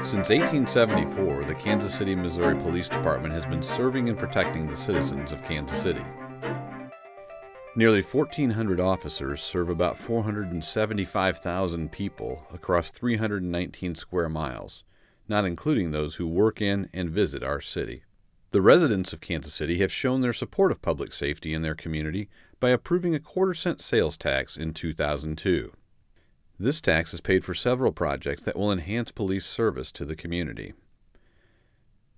Since 1874, the Kansas City, Missouri Police Department has been serving and protecting the citizens of Kansas City. Nearly 1,400 officers serve about 475,000 people across 319 square miles, not including those who work in and visit our city. The residents of Kansas City have shown their support of public safety in their community by approving a quarter-cent sales tax in 2002. This tax is paid for several projects that will enhance police service to the community.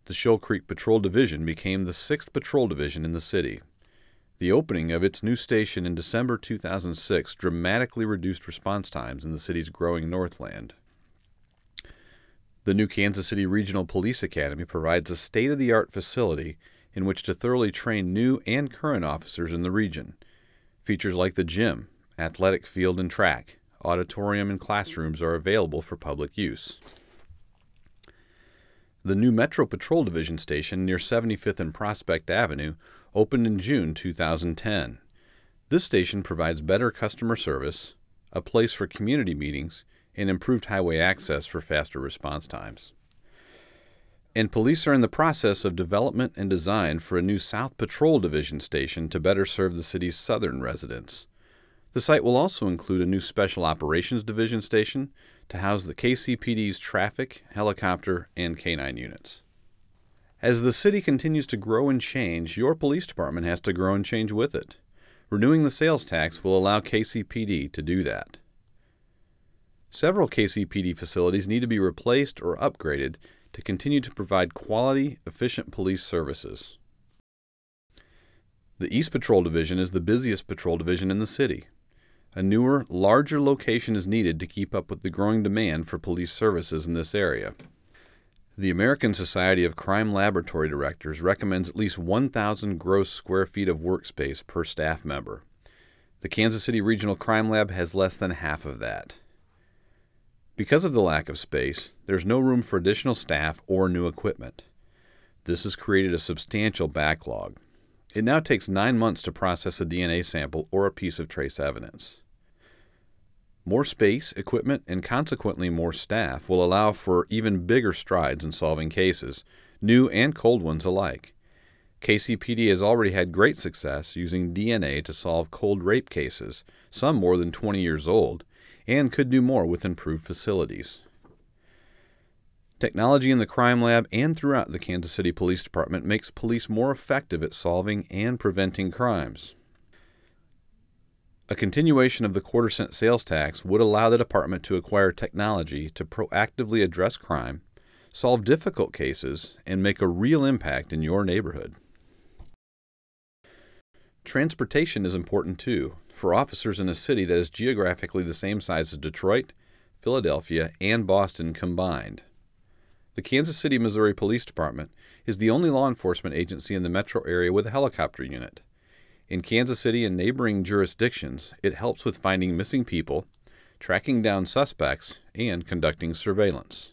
The Shoal Creek Patrol Division became the 6th patrol division in the city. The opening of its new station in December 2006 dramatically reduced response times in the city's growing Northland. The new Kansas City Regional Police Academy provides a state-of-the-art facility in which to thoroughly train new and current officers in the region. Features like the gym, athletic field and track, auditorium and classrooms are available for public use. The new Metro Patrol Division station near 75th and Prospect Avenue opened in June 2010. This station provides better customer service, a place for community meetings, and improved highway access for faster response times. And police are in the process of development and design for a new South Patrol Division station to better serve the city's southern residents. The site will also include a new Special Operations Division station to house the KCPD's traffic, helicopter, and canine units. As the city continues to grow and change, your police department has to grow and change with it. Renewing the sales tax will allow KCPD to do that. Several KCPD facilities need to be replaced or upgraded to continue to provide quality, efficient police services. The East Patrol Division is the busiest patrol division in the city. A newer, larger location is needed to keep up with the growing demand for police services in this area. The American Society of Crime Laboratory Directors recommends at least 1,000 gross square feet of workspace per staff member. The Kansas City Regional Crime Lab has less than half of that. Because of the lack of space, there's no room for additional staff or new equipment. This has created a substantial backlog. It now takes 9 months to process a DNA sample or a piece of trace evidence. More space, equipment, and consequently more staff will allow for even bigger strides in solving cases, new and cold ones alike. KCPD has already had great success using DNA to solve cold rape cases, some more than 20 years old, and could do more with improved facilities. Technology in the crime lab and throughout the Kansas City Police Department makes police more effective at solving and preventing crimes. A continuation of the quarter-cent sales tax would allow the department to acquire technology to proactively address crime, solve difficult cases, and make a real impact in your neighborhood. Transportation is important too, for officers in a city that is geographically the same size as Detroit, Philadelphia, and Boston combined. The Kansas City, Missouri Police Department is the only law enforcement agency in the metro area with a helicopter unit. In Kansas City and neighboring jurisdictions, it helps with finding missing people, tracking down suspects, and conducting surveillance.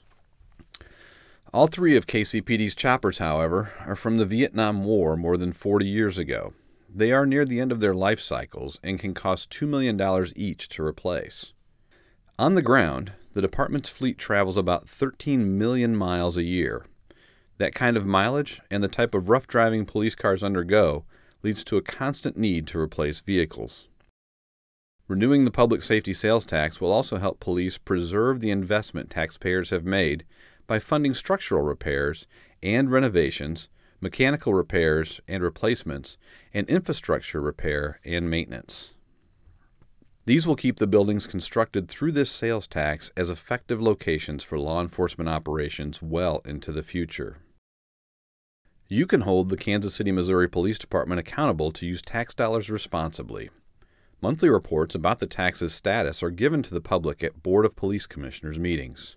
All 3 of KCPD's choppers, however, are from the Vietnam War more than 40 years ago. They are near the end of their life cycles and can cost $2 million each to replace. On the ground, the department's fleet travels about 13 million miles a year. That kind of mileage and the type of rough driving police cars undergo leads to a constant need to replace vehicles. Renewing the public safety sales tax will also help police preserve the investment taxpayers have made by funding structural repairs and renovations, mechanical repairs and replacements, and infrastructure repair and maintenance. These will keep the buildings constructed through this sales tax as effective locations for law enforcement operations well into the future. You can hold the Kansas City, Missouri Police Department accountable to use tax dollars responsibly. Monthly reports about the tax's status are given to the public at Board of Police Commissioners meetings.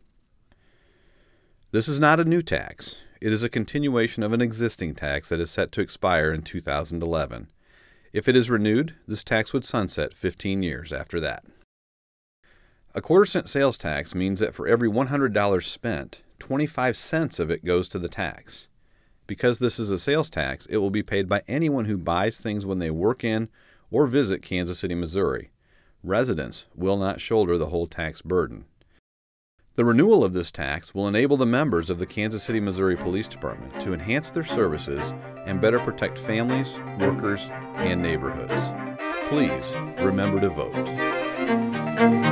This is not a new tax. It is a continuation of an existing tax that is set to expire in 2011. If it is renewed, this tax would sunset 15 years after that. A quarter-cent sales tax means that for every $100 spent, 25 cents of it goes to the tax. Because this is a sales tax, it will be paid by anyone who buys things when they work in or visit Kansas City, Missouri. Residents will not shoulder the whole tax burden. The renewal of this tax will enable the members of the Kansas City, Missouri Police Department to enhance their services and better protect families, workers, and neighborhoods. Please remember to vote.